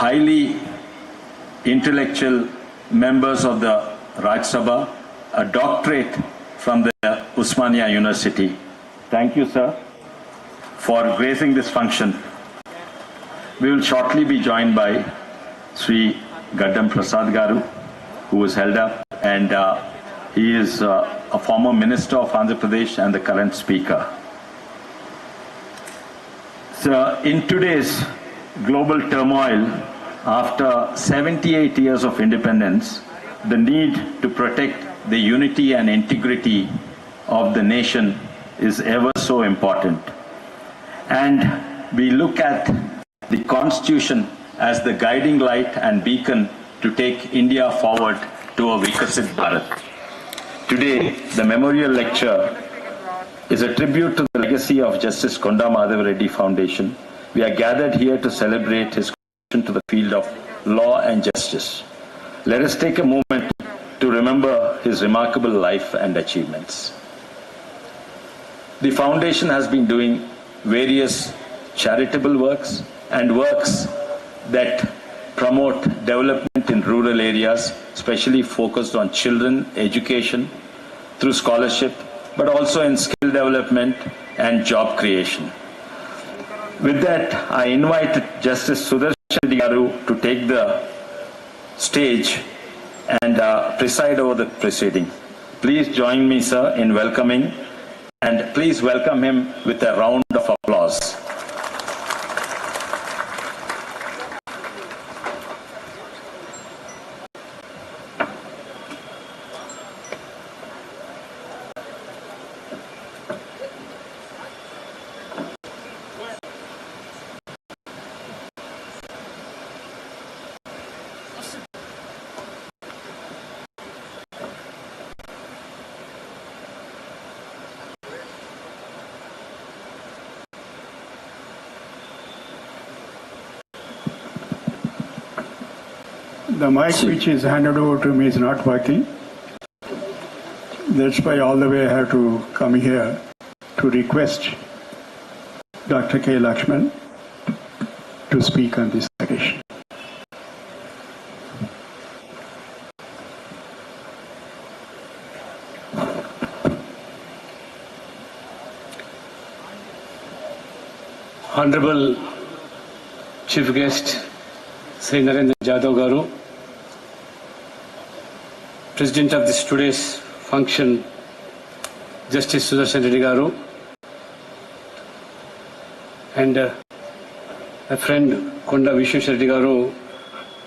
highly intellectual members of the Raj Sabha, a doctorate from the Usmania University. Thank you, sir, for gracing this function. We will shortly be joined by Sri Gaddam Prasad Garu, who was held up, and he is a former minister of Andhra Pradesh and the current speaker. So, in today's global turmoil, after 78 years of independence, the need to protect the unity and integrity of the nation is ever so important. And we look at the Constitution as the guiding light and beacon to take India forward to a Vikasit Bharat. Today, the memorial lecture is a tribute to the legacy of Justice Konda Madhav Reddy Foundation. We are gathered here to celebrate his contribution to the field of law and justice. Let us take a moment to remember his remarkable life and achievements. The foundation has been doing various charitable works and works that promote development in rural areas, especially focused on children, education, through scholarship, but also in skill development and job creation. With that, I invite Justice Sudarshan Reddy Garu to take the stage and preside over the proceeding. Please join me, sir, in welcoming, and please welcome him with a round of applause. The mic which is handed over to me is not working. That's why all the way I have to come here to request Dr. K. Lakshman to speak on this occasion. Honorable Chief Guest Sri Narendra Jadhav Garu, President of this today's function, Justice Sudarshan Reddy Garu, and a friend Konda Vishwesh Reddy Garu,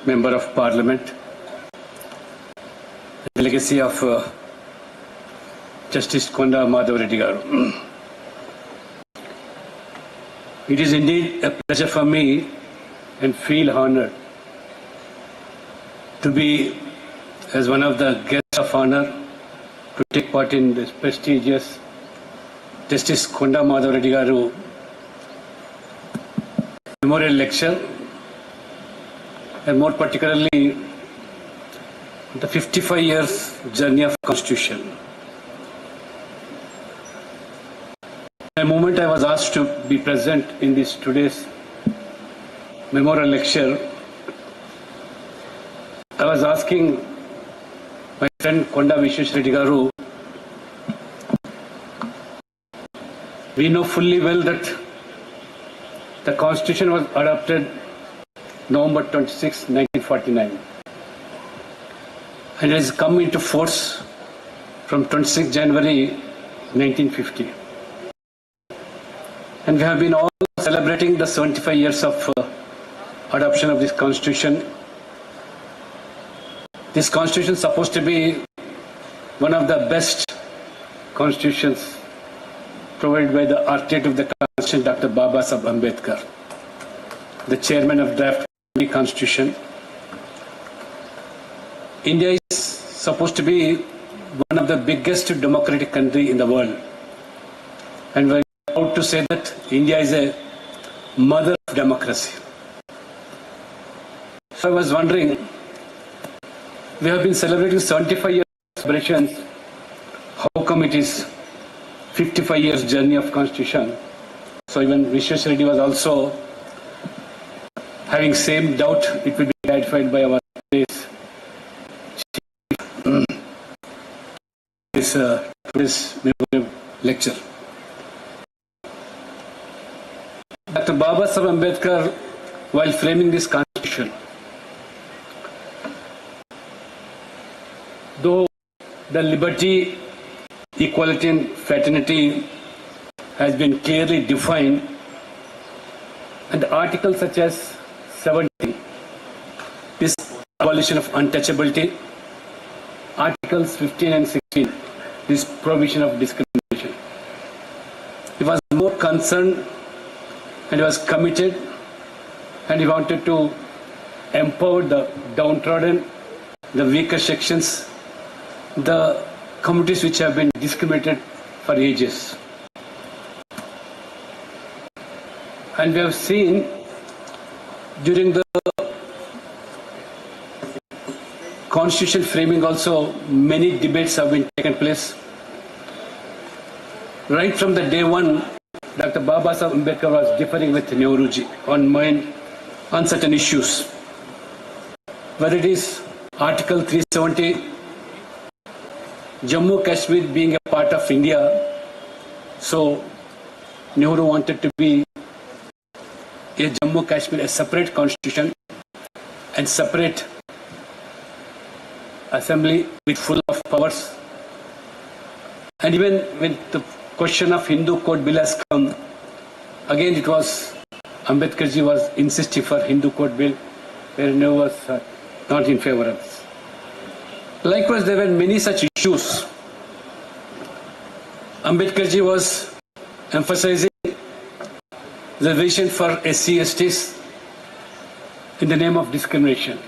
Member of Parliament, the legacy of Justice Konda Madhav Reddy Garu. It is indeed a pleasure for me and feel honored to be as one of the guests of honor to take part in this prestigious Justice Konda Madhav Reddy Garu memorial lecture, and more particularly the 55 years journey of Constitution. The moment I was asked to be present in this today's memorial lecture, I was asking my friend Konda Vishwesh Reddy Garu, we know fully well that the Constitution was adopted November 26, 1949, and it has come into force from 26 January 1950. And we have been all celebrating the 75 years of adoption of this Constitution. This Constitution is supposed to be one of the best constitutions provided by the architect of the Constitution, Dr. Baba Saheb Ambedkar, the chairman of Draft Constitution. India is supposed to be one of the biggest democratic country in the world. And we're proud to say that India is a mother of democracy. So I was wondering, we have been celebrating 75 years celebrations. How come it is 55 years journey of Constitution? So even Vishwesh Reddy was also having same doubt, it will be clarified by our today's memorable lecture. Dr. Baba Saheb Ambedkar, while framing this constitution, though the liberty, equality and fraternity has been clearly defined, and articles such as 70, this abolition of untouchability, articles 15 and 16, this prohibition of discrimination. He was more concerned and he was committed, and he wanted to empower the downtrodden, the weaker sections, the communities which have been discriminated for ages. And we have seen during the constitution framing also many debates have been taken place. Right from the day one, Dr. Baba Saheb Ambedkar was differing with Nehruji on certain issues. Whether it is Article 370, Jammu Kashmir being a part of India, so Nehru wanted to be a Jammu Kashmir, a separate constitution and separate assembly with full of powers. And even when the question of Hindu Code Bill has come, again it was Ambedkarji was insisting for Hindu Code Bill, where Nehru was not in favor of this. Likewise, there were many such issues. Ambedkarji was emphasizing the vision for SC/STs in the name of discrimination.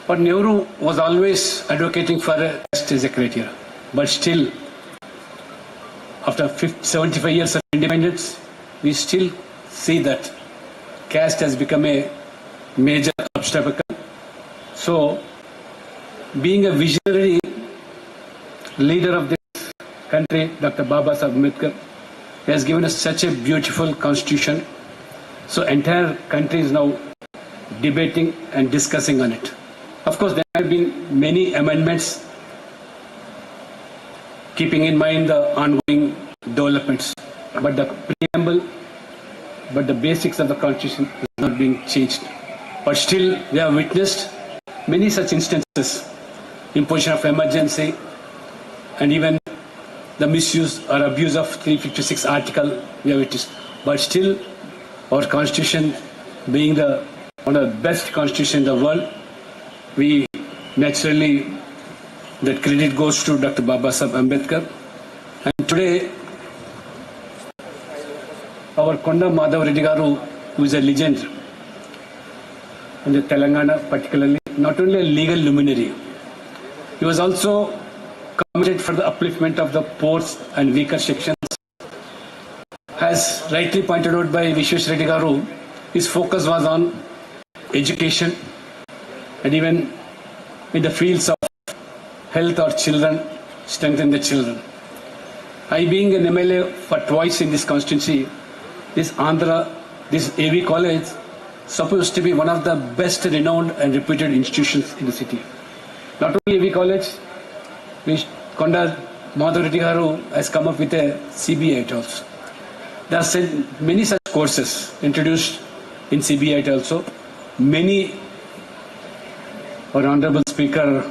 But Nehru was always advocating for a caste as a criteria. But still, after 75 years of independence, we still see that caste has become a major obstacle. So, being a visionary leader of this country, Dr. Baba Saheb Ambedkar has given us such a beautiful constitution. So, entire country is now debating and discussing on it. Of course, there have been many amendments keeping in mind the ongoing developments. But the preamble, but the basics of the constitution is not being changed. But still, we have witnessed many such instances, imposition of emergency, and even the misuse or abuse of 356 article we have witnessed. But still, our constitution being one of the best constitutions in the world, we naturally, that credit goes to Dr. Baba Saheb Ambedkar. And today, our Konda Madhav Reddy Garu, who is a legend in the Telangana particularly, not only a legal luminary, he was also committed for the upliftment of the poor and weaker sections. As rightly pointed out by Vishwesh Reddy Garu, his focus was on education and even in the fields of health or children, strengthen the children. I being an MLA for twice in this constituency, this AV college supposed to be one of the best renowned and reputed institutions in the city. Not only AV college, Konda Madhav Reddy Garu has come up with a CBI also. There are many such courses introduced in CBI also. Many, our Honorable Speaker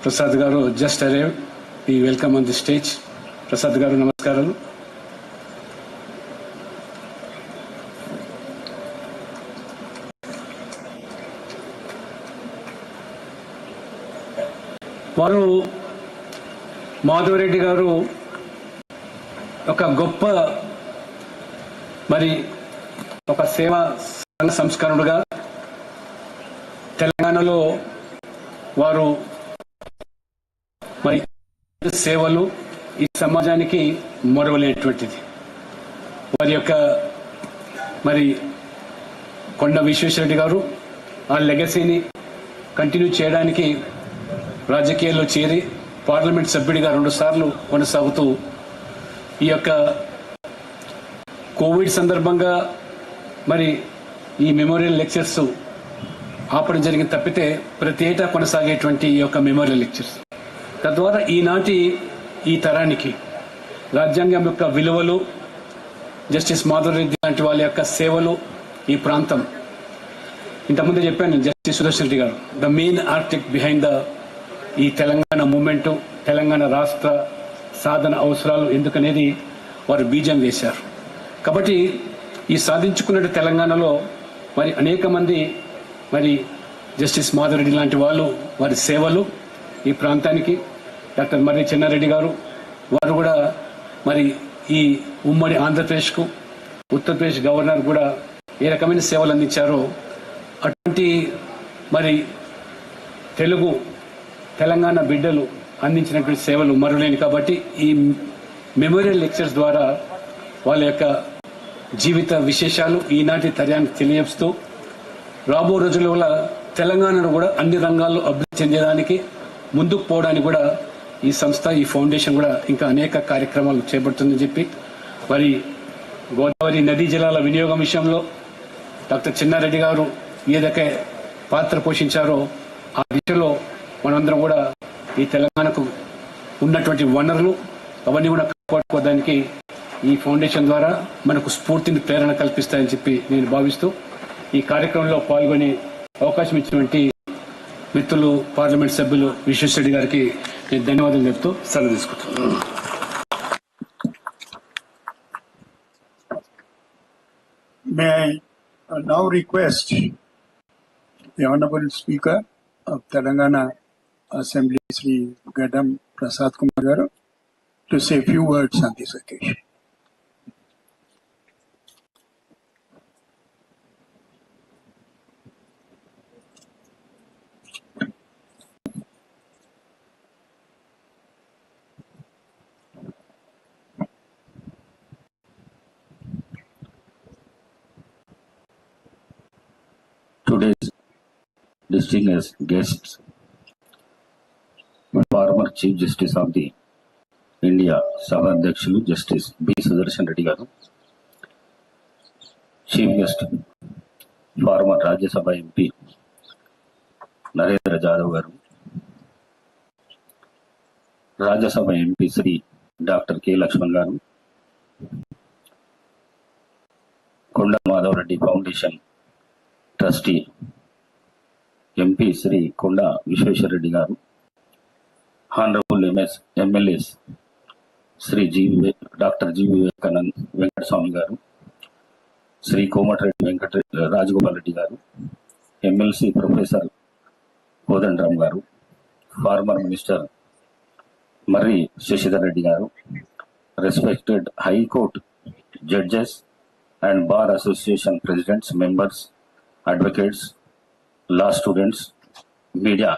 Prasad Garu just arrived. We welcome on the stage. Prasad Garu, namaskaralu. వారు మాధవరెడ్డి గారు ఒక గొప్ప ఒక సేవా సంస్కరణుడుగా తెలంగాణలో వారు సేవలు ఈ సమాజానికి మొరవలేటువంటిది. వారి యొక్క కొండ విశ్వేశ్వరరెడ్డి గారు ఆ లెగసీని కంటిన్యూ చేయడానికి రాజకీయాల్లో చేరి పార్లమెంట్ సభ్యుడిగా 2 సార్లు కొనసాగుతూ ఈ యొక్క కోవిడ్ సందర్భంగా ఈ మెమోరియల్ లెక్చర్స్ ఆపడం జరిగింది తప్పితే ప్రతి ఏటా కొనసాగేటువంటి ఈ యొక్క మెమోరియల్ లెక్చర్స్ తద్వారా ఈనాటి ఈ తరానికి రాజ్యాంగం యొక్క విలువలు, జస్టిస్ మాధవరెడ్డి లాంటి వాళ్ళ యొక్క సేవలు, ఈ ప్రాంతం ఇంతకుముందే చెప్పాను, జస్టిస్ సుదర్శన్ రెడ్డి గారు ద మెయిన్ ఆర్కిటెక్ట్ బిహైండ్ ఈ తెలంగాణ మూమెంటు, తెలంగాణ రాష్ట్ర సాధన అవసరాలు ఎందుకనేది వారు బీజం వేశారు. కాబట్టి ఈ సాధించుకున్న తెలంగాణలో మరి అనేక మంది మరి జస్టిస్ మాధవరెడ్డి లాంటి వాళ్ళు వారి సేవలు ఈ ప్రాంతానికి, డాక్టర్ మర్రి చెన్నారెడ్డి గారు వారు కూడా మరి ఈ ఉమ్మడి ఆంధ్రప్రదేశ్కు, ఉత్తరప్రదేశ్ గవర్నర్ కూడా ఏ రకమైన సేవలు అందించారో అటువంటి మరి తెలంగాణ బిడ్డలు అందించినటువంటి సేవలు మరులేని. కాబట్టి ఈ మెమోరియల్ లెక్చర్స్ ద్వారా వాళ్ళ యొక్క జీవిత విశేషాలు ఈనాటి తరానికి తెలియజేస్తూ రాబో రోజుల్లో తెలంగాణను కూడా అన్ని రంగాల్లో అభివృద్ధి చెందడానికి, ముందుకు పోవడానికి కూడా ఈ సంస్థ, ఈ ఫౌండేషన్ కూడా ఇంకా అనేక కార్యక్రమాలు చేపడుతుందని చెప్పి మరి గోదావరి నదీ జలాల వినియోగం విషయంలో డాక్టర్ చెన్నారెడ్డి గారు ఏదైతే పాత్ర పోషించారో ఆ దిశలో మనందరం కూడా ఈ తెలంగాణకు ఉన్నటువంటి వనరులు అవన్నీ కూడా కాపాడుకోవడానికి ఈ ఫౌండేషన్ ద్వారా మనకు స్ఫూర్తిని, ప్రేరణ కల్పిస్తాయని చెప్పి నేను భావిస్తూ ఈ కార్యక్రమంలో పాల్గొనే అవకాశం ఇచ్చినటువంటి మిత్రులు, పార్లమెంట్ సభ్యులు విశ్వేశ్వరరెడ్డి గారికి నేను ధన్యవాదాలు చెప్తూ సెలవు తీసుకుంటున్నాను. May I now request the Honorable Speaker of Telangana Assembly, Sri Gadam Prasad Kumar Garu, to say a few words on this occasion. Today's distinguished guests, former Chief Justice of the India, Sabha Adhyakshulu Justice B. Sudarshan Reddy Garu, Chief Guest, former Rajya Sabha MP Narendra Jadhav Garu, Rajya Sabha MP Sri Dr. K. Lakshman Garu, Konda Madhav Reddy Foundation Trustee MP Sri Konda Vishweshwar-Reddy Garu, Honorable MLAs Sri Dr. G. Vivekanand Venkataswamy Garu, Sri Komatreddy Rajgopal Reddy Garu, MLC Professor Kodandram Garu, former Minister Marri Shashidhar Reddy Garu, respected High Court judges and Bar Association presidents, members, advocates, law students, media.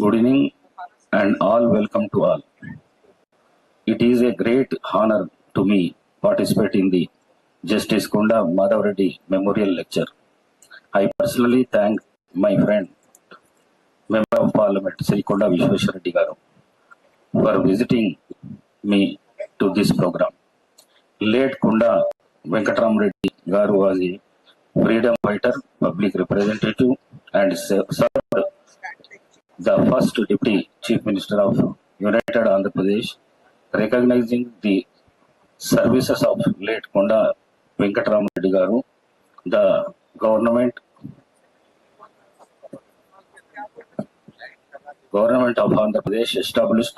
Good evening and all welcome to all. It is a great honor to me participate in the Justice Konda Madhav Reddy Memorial Lecture. I personally thank my friend, Member of Parliament Sri Konda Vishweshwar-Reddy Garu for visiting me to this program. Late Konda Venkatram-Reddy Garu was a freedom fighter, public representative, and served the first Deputy Chief Minister of United Andhra Pradesh. Recognizing the services of late Konda Venkatram-Reddy Garu, the government of Andhra Pradesh established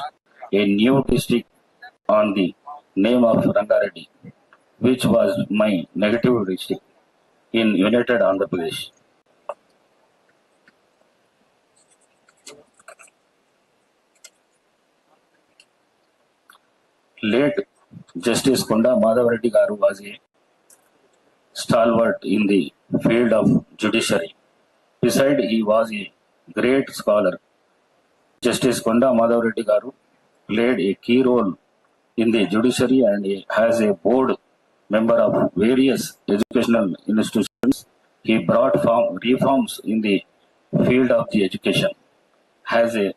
a new district on the name of Rangareddy, which was my negative district in United Andhra Pradesh. Late Justice Konda Madhav Reddy Garu was a stalwart in the field of judiciary. Besides, he was a great scholar. Justice Konda Madhav Reddy Garu played a key role in the judiciary and as a board member of various educational institutions. He brought reforms in the field of the education. As a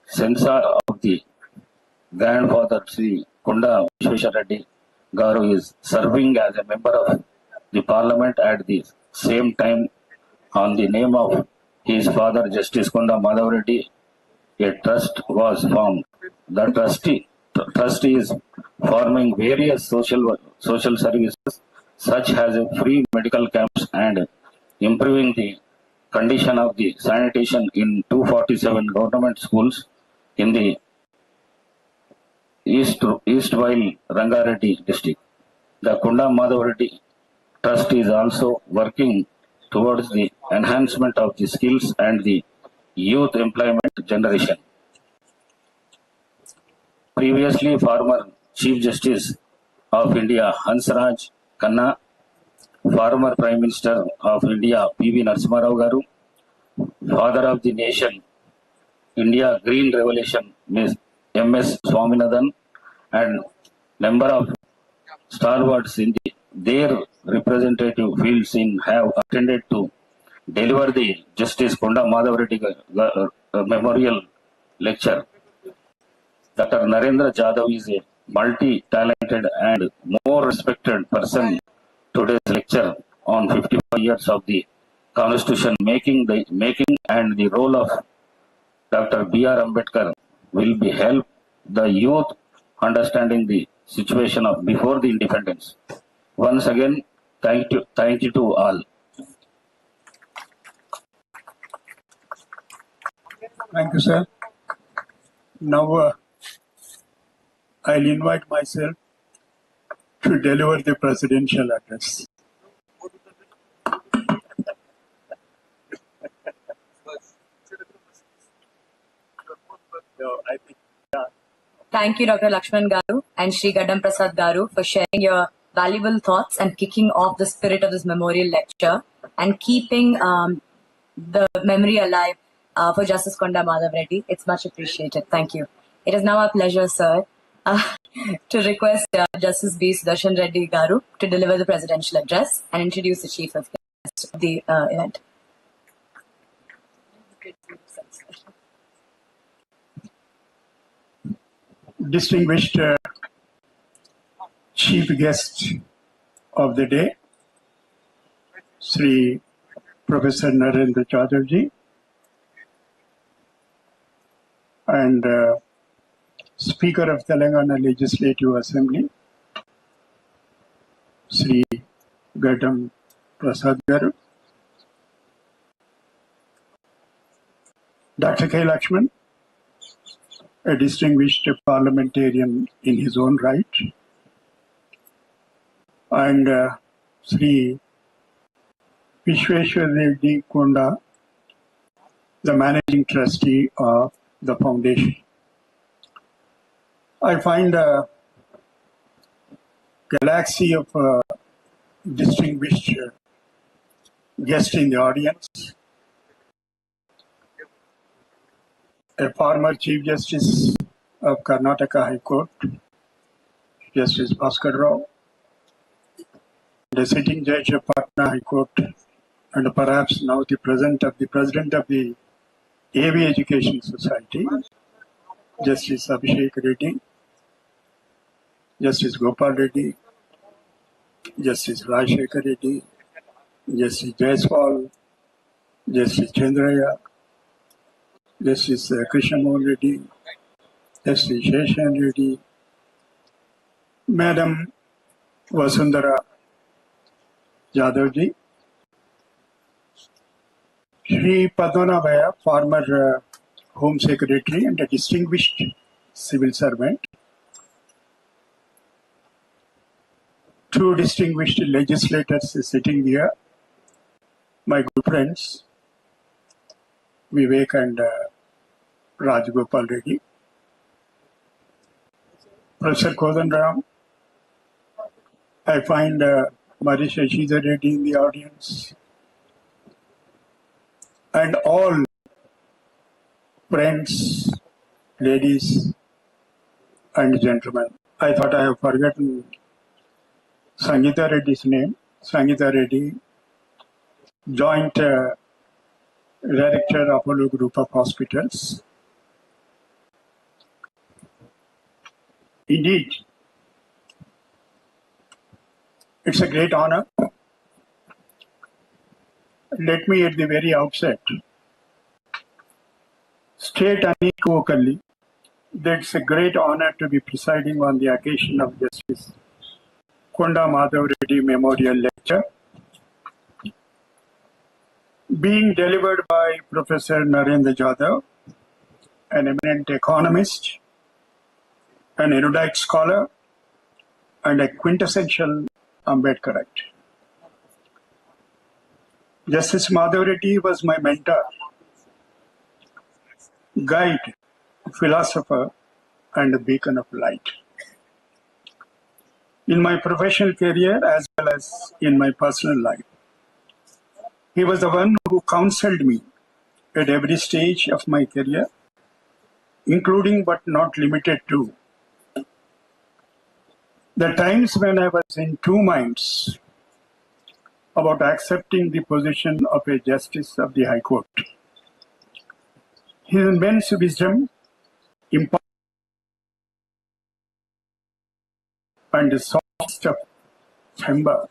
censor of the grandfather Sri Kunda Vishweshwar Reddy Garu is serving as a member of the parliament at the same time on the name of his father Justice Kunda Madhav Reddy. A trust was formed. The trust is forming various social services such as free medical camps and improving the condition of the sanitation in 247 government schools in the Eastwhile Rangareddy district. The Kunda Madhav Reddy Trust is also working towards the enhancement of the skills and the youth employment generation. Previously, former Chief Justice of India Hansraj Khanna, former Prime Minister of India P.V. Narasimha Rao Garu, Father of the Nation, India Green Revolution M.S. Swaminathan, and number of stalwarts in their representative fields have attended to deliver the Justice Kunda Madhav Reddy Memorial Lecture. Dr. Narendra Jadhav is a multi-talented and more respected person. Today's lecture on 55 years of the Constitution making and the role of Dr. B.R. Ambedkar will be help the youth understanding the situation of before the independence. Once again, thank you to all. Thank you, sir. Now I'll invite myself to deliver the presidential address. Thank you, Dr. Lakshman Garu and Sri Gadam Prasad Garu, for sharing your valuable thoughts and kicking off the spirit of this memorial lecture and keeping the memory alive for Justice Konda Madhav Reddy. It's much appreciated. Thank you. It is now our pleasure, sir, to request Justice B. Sudarshan Reddy Garu to deliver the presidential address and introduce the chief of the event. Distinguished chief guest of the day, Sri Professor Narendra Jadhav ji, and Speaker of Telangana Legislative Assembly, Sri Gadam Prasad Garu, Dr. K. Lakshman, a distinguished parliamentarian in his own right, and Sri Vishweshwar Reddy Konda, the managing trustee of the foundation. I find a galaxy of distinguished guests in the audience. A former Chief Justice of Karnataka High Court, Justice Bhaskar Rao, the sitting judge of Patna High Court, and perhaps now the president of the AV Education Society, Justice Abhishek Reddy, Justice Gopal Reddy, Justice Rajshekar Reddy, Justice Jaiswal, Justice Chandraya, Justice Krishnamurthy Reddy, Justice Sheshan Reddy, Madam Vasundhara Jadhav ji, Sri Padmanabhaya, former Home Secretary and a distinguished civil servant, two distinguished legislators sitting here, my good friends, Vivek and Rajgopal Reddy, Professor Kodanram. I find Marisha Shishir Reddy in the audience, and all friends, ladies and gentlemen. I thought I have forgotten Sangeeta Reddy's name. Sangeeta Reddy, Joint Director, Apollo Group of Hospitals. Indeed, it's a great honor. Let me at the very outset state unequivocally that it's a great honor to be presiding on the occasion of Justice Konda Madhav Reddy Memorial Lecture, being delivered by Professor Narendra Jadhav, an eminent economist, an erudite scholar, and a quintessential Ambedkarite. Justice Madhav Reddy was my mentor, guide, philosopher, and a beacon of light. In my professional career as well as in my personal life, he was the one who counseled me at every stage of my career, including but not limited to the times when I was in two minds about accepting the position of a justice of the High Court. His immense wisdom, and the soft of timber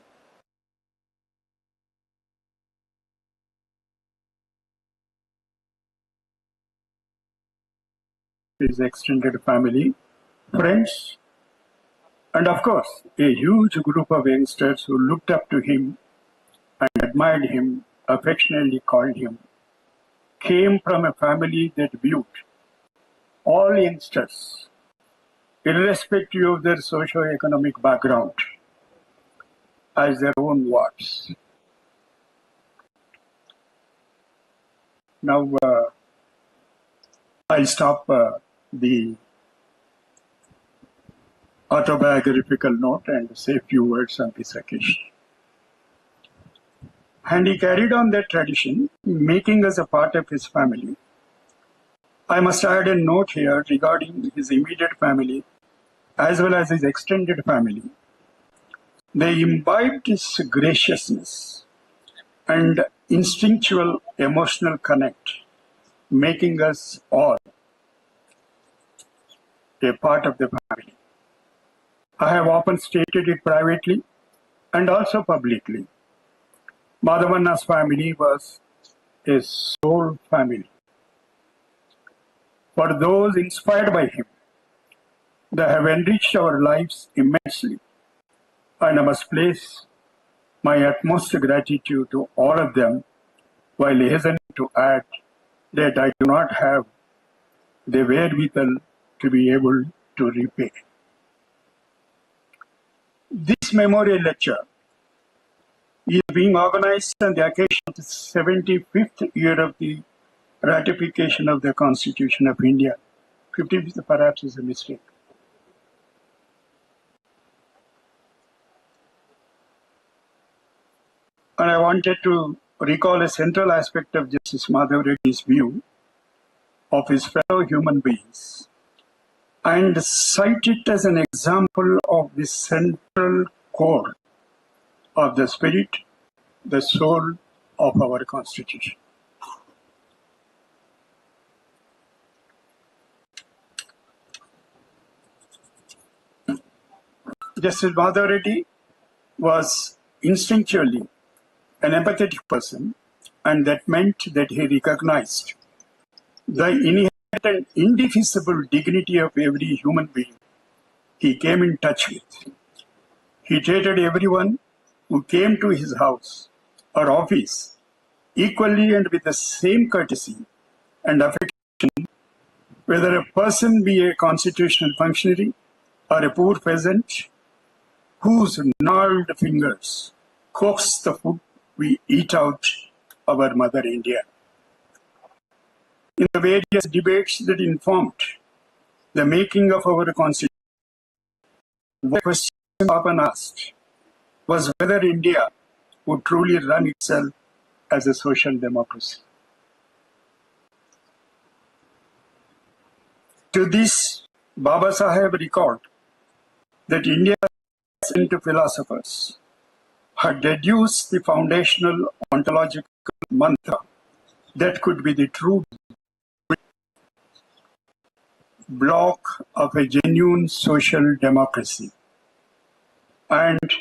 his extended family, friends, and of course, a huge group of youngsters who looked up to him and admired him, affectionately called him, came from a family that viewed all youngsters, irrespective of their socio-economic background, as their own wards. Now, I'll stop the autobiographical note and say a few words on this occasion. And he carried on that tradition, making us a part of his family. I must add a note here regarding his immediate family as well as his extended family. They imbibed his graciousness and instinctual emotional connect, making us all a part of the family. I have often stated it privately and also publicly. Madhavanna's family was a soul family. For those inspired by him, they have enriched our lives immensely, and I must place my utmost gratitude to all of them, while hastening to add that I do not have the wherewithal to be able to repay. This memorial lecture is being organized on the occasion of the 75th year of the ratification of the Constitution of India. 50th perhaps is a mistake. And I wanted to recall a central aspect of Justice Madhav Reddy's view of his fellow human beings and cite it as an example of the central core of the spirit, the soul of our Constitution. Justice Madhav Reddy was instinctually an empathetic person, and that meant that he recognized the inherent and indefeasible dignity of every human being he came in touch with. He treated everyone who came to his house or office equally and with the same courtesy and affection, whether a person be a constitutional functionary or a poor peasant whose gnarled fingers coax the food we eat out our Mother India. In the various debates that informed the making of our Constitution, the question often asked was whether India would truly run itself as a social democracy. To this, Baba Saheb recalled that India's ancient philosophers had deduced the foundational ontological mantra that could be the true. block of a genuine social democracy, and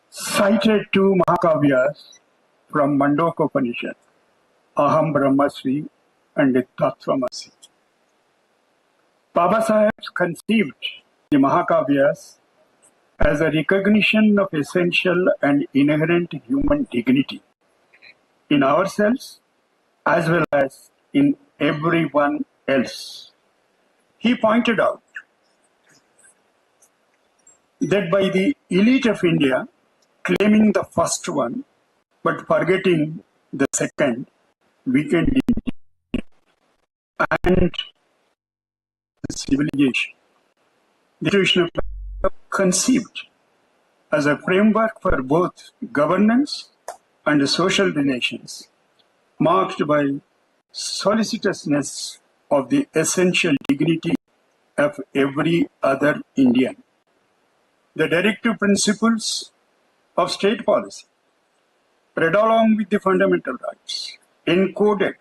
cited two Mahakavyas from Mandok Upanishad, Aham Brahmasri and Tattvamasi. Baba Saheb conceived the Mahakavyas as a recognition of essential and inherent human dignity in ourselves as well as in everyone else. He pointed out that by the elite of India claiming the first one but forgetting the second, weakened India and civilization. The Constitution conceived as a framework for both governance and social relations, marked by solicitousness of the essential dignity of every other Indian. The directive principles of state policy, read along with the fundamental rights, encoded